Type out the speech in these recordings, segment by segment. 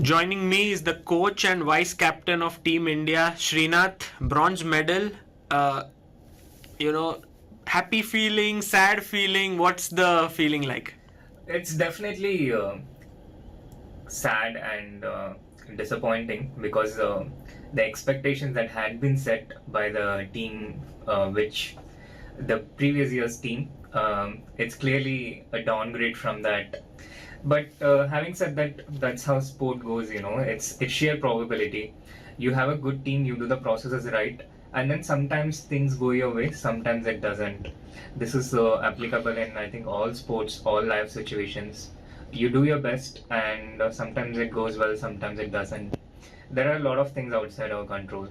Joining me is the coach and vice captain of Team India, Srinath, bronze medal. Uh, you know, happy feeling, sad feeling. What's the feeling like? It's definitely sad and disappointing because the expectations that had been set by the team, which the previous year's team, it's clearly a downgrade from that. But having said that, that's how sport goes. It's sheer probability. You have a good team, you do the processes right, and then sometimes things go your way, sometimes it doesn't. This is applicable in, I think, all sports, all life situations. You do your best, and sometimes it goes well, sometimes it doesn't. There are a lot of things outside our control.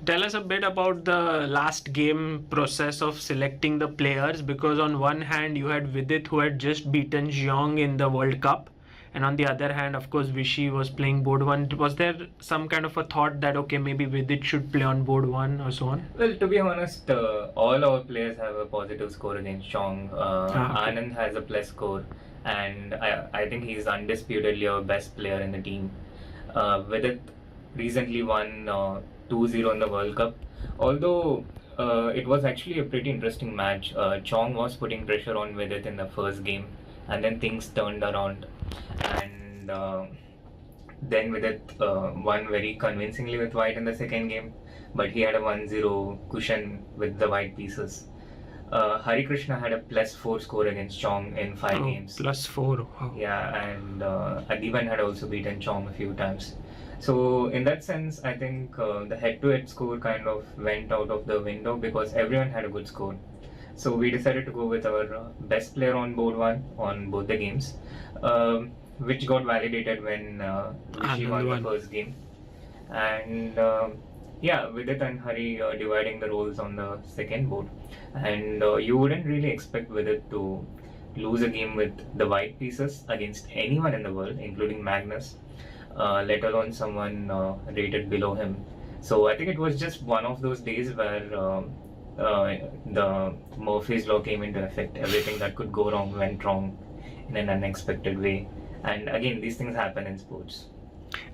Tell us a bit about the last game process of selecting the players, because on one hand you had Vidit who had just beaten Jeong in the World Cup, and on the other hand, of course, Vishy was playing board one. Was there some kind of a thought that okay, maybe Vidit should play on board one or so on? Well, to be honest, all our players have a positive score against Chong. Okay. Anand has a plus score, and I think he's undisputedly our best player in the team. Vidit recently won 2-0 in the World Cup. Although it was actually a pretty interesting match. Chong was putting pressure on Vidit in the first game, and then things turned around. And then Vidit won very convincingly with white in the second game, but he had a 1-0 cushion with the white pieces. Hari Krishna had a +4 score against Chong in 5 games. +4. Wow. Yeah, and Adiban had also beaten Chong a few times. So in that sense, I think the head-to-head score kind of went out of the window because everyone had a good score. So we decided to go with our best player on board one on both the games, which got validated when Rishi won the first game. And yeah, Vidit and Hari dividing the roles on the second board. And you wouldn't really expect Vidit to lose a game with the white pieces against anyone in the world, including Magnus, let alone someone rated below him. So I think it was just one of those days where the Murphy's Law came into effect. Everything that could go wrong went wrong in an unexpected way. And again, these things happen in sports.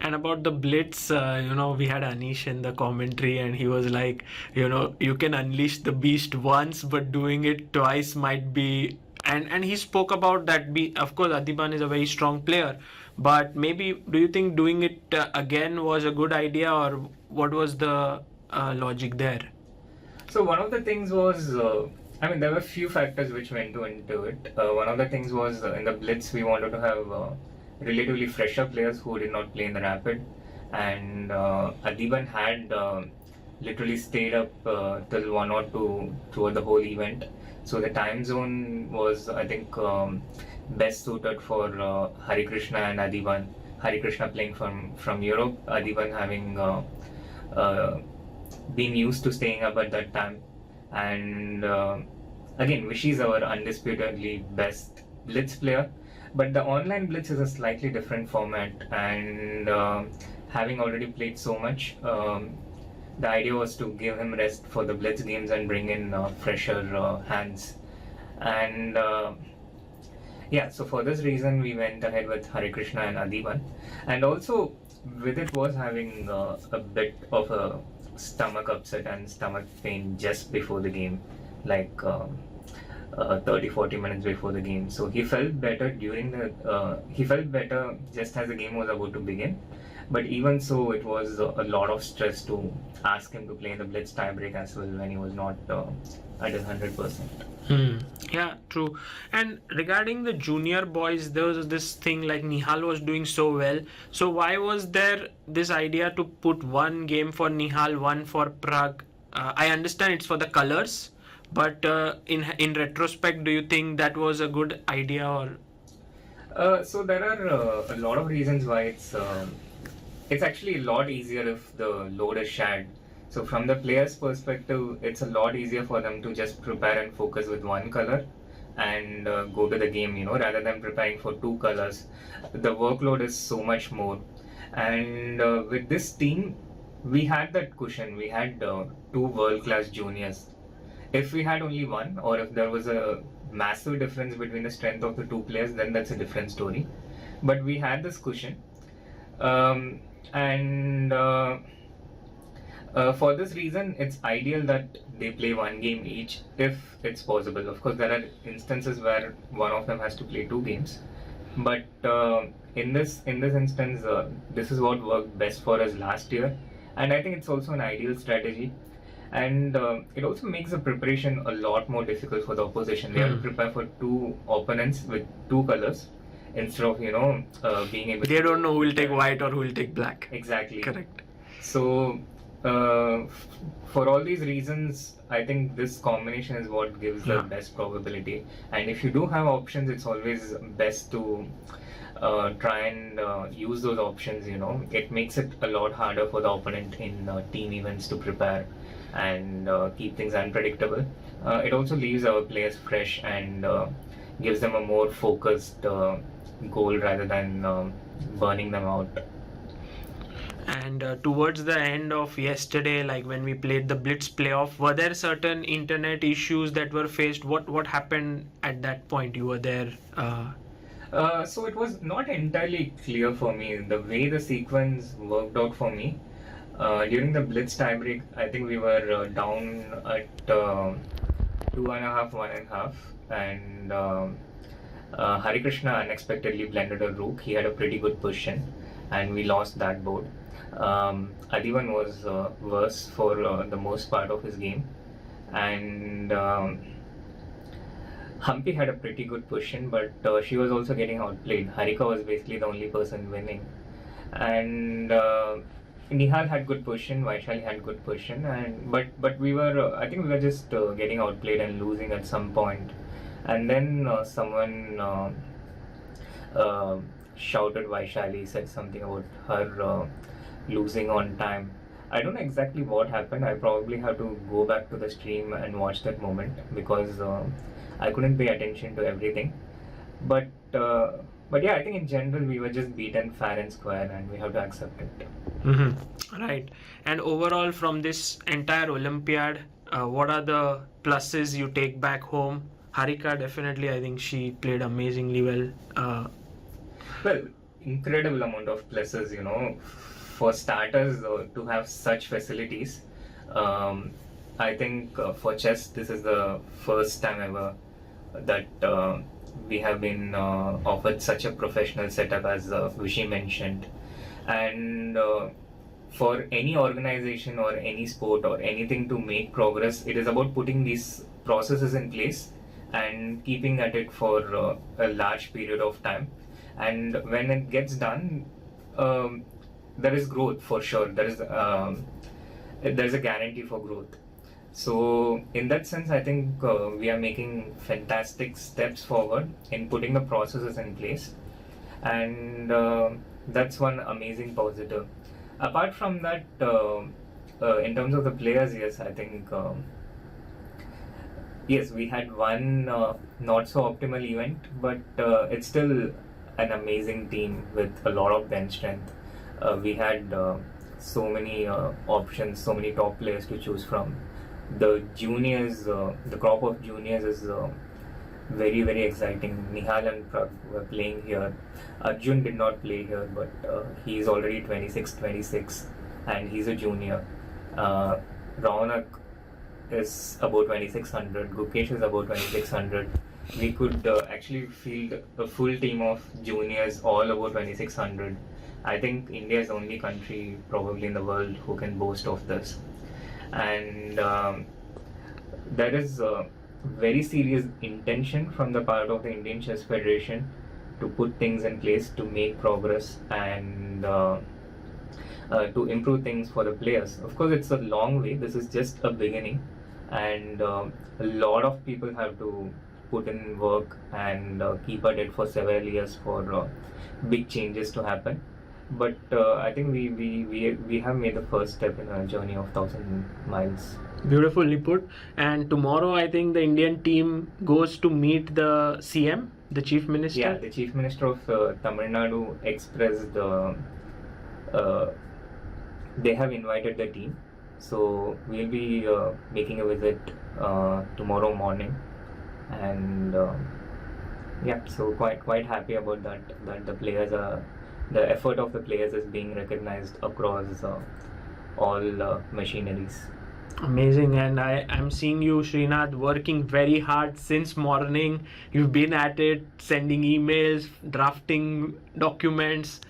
And about the Blitz, we had Anish in the commentary, and he was like, you can unleash the beast once, but doing it twice might be. And he spoke about that. Of course, Adiban is a very strong player, but maybe do you think doing it again was a good idea, or what was the logic there? So one of the things was, there were a few factors which went into it. One of the things was in the Blitz we wanted to have relatively fresher players who did not play in the Rapid, and Adiban had literally stayed up till 1 or 2 throughout the whole event. So the time zone was, I think, best suited for Hari Krishna and Adiban. Hari Krishna playing from Europe, Adiban having been used to staying up at that time. And again, Vishy is our undisputedly best Blitz player. But the online Blitz is a slightly different format, and having already played so much, the idea was to give him rest for the Blitz games and bring in fresher hands. And yeah, so for this reason, we went ahead with Hari Krishna and Adiban. And also, Vidit was having a bit of a stomach upset and stomach pain just before the game, like 30-40 minutes before the game. So he felt better he felt better just as the game was about to begin. But even so, it was a lot of stress to ask him to play in the Blitz tiebreak as well when he was not at his 100%. Yeah, true. And regarding the junior boys, there was this thing like Nihal was doing so well. So why was there this idea to put one game for Nihal, one for Prague? I understand it's for the colors, but in retrospect, do you think that was a good idea, or? So there are a lot of reasons why it's actually a lot easier if the load is shared. So from the player's perspective, it's a lot easier for them to just prepare and focus with one color and go to the game, rather than preparing for 2 colors. The workload is so much more. And with this team, we had that cushion. We had 2 world-class juniors. If we had only one, or if there was a massive difference between the strength of the 2 players, then that's a different story. But we had this cushion. And for this reason, it's ideal that they play one game each if it's possible. Of course, there are instances where one of them has to play two games, but in this instance, this is what worked best for us last year, and I think it's also an ideal strategy. And it also makes the preparation a lot more difficult for the opposition. They have to prepare for two opponents with two colors instead of being able. They don't know who will take white or who will take black. Exactly. Correct. So, for all these reasons, I think this combination is what gives the best probability. And if you do have options, it's always best to try and use those options. It makes it a lot harder for the opponent in team events to prepare and keep things unpredictable. It also leaves our players fresh and gives them a more focused goal rather than burning them out. And towards the end of yesterday, like when we played the Blitz playoff, were there certain internet issues that were faced? What happened at that point? You were there. So it was not entirely clear for me the way the sequence worked out for me. During the Blitz tiebreak, I think we were down at 2.5, 1.5, and Harikrishna unexpectedly blended a rook. He had a pretty good position, and we lost that board. Adivan was worse for the most part of his game, and Humpy had a pretty good position, but she was also getting outplayed. Harika was basically the only person winning, and Nihal had good position, Vaishali had good position, and but we were I think we were just getting outplayed and losing at some point, and then someone shouted Vaishali, said something about her losing on time. I don't know exactly what happened. I probably have to go back to the stream and watch that moment because I couldn't pay attention to everything. But yeah, I think in general we were just beaten fair and square, and we have to accept it. Right. And overall, from this entire Olympiad, what are the pluses you take back home? Harika, definitely, I think she played amazingly well. Well, incredible amount of pluses, For starters, to have such facilities, I think for chess, this is the first time ever that we have been offered such a professional setup as Vishy mentioned. And for any organization or any sport or anything to make progress, it is about putting these processes in place and keeping at it for a large period of time. And when it gets done, there is growth for sure. There's a guarantee for growth. So in that sense, I think we are making fantastic steps forward in putting the processes in place, and that's one amazing positive. Apart from that, in terms of the players, yes, I think yes, we had one not so optimal event, but it's still an amazing team with a lot of bench strength. We had so many options, so many top players to choose from. The juniors, the crop of juniors is very, very exciting. Nihal and Prag were playing here. Arjun did not play here, but he is already 26, and he's a junior. Raunak is about 2600. Gukesh is about 2600. We could actually field a full team of juniors all about 2600. I think India is the only country probably in the world who can boast of this. And there is very serious intention from the part of the Indian Chess Federation to put things in place to make progress and to improve things for the players. Of course, it's a long way. This is just a beginning, and a lot of people have to put in work and keep at it for several years for big changes to happen. But I think we have made the first step in a journey of 1,000 miles. Beautifully put. And tomorrow, I think the Indian team goes to meet the CM, the Chief Minister. Yeah, the Chief Minister of Tamil Nadu expressed they have invited the team. So we'll be making a visit tomorrow morning, and yeah, so quite happy about that. That the players are the effort of the players is being recognized across all machineries. Amazing, and I'm seeing you, Srinath, working very hard since morning. You've been at it, sending emails, drafting documents.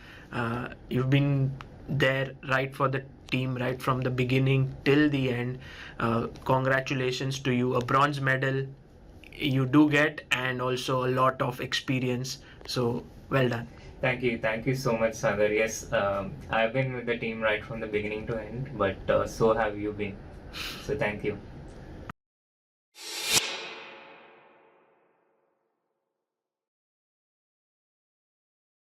You've been there right for the team, right from the beginning till the end. Congratulations to you, a bronze medal you do get, and also a lot of experience. So well done. Thank you so much, Sagar. Yes, I've been with the team right from the beginning to end, but so have you been. So thank you.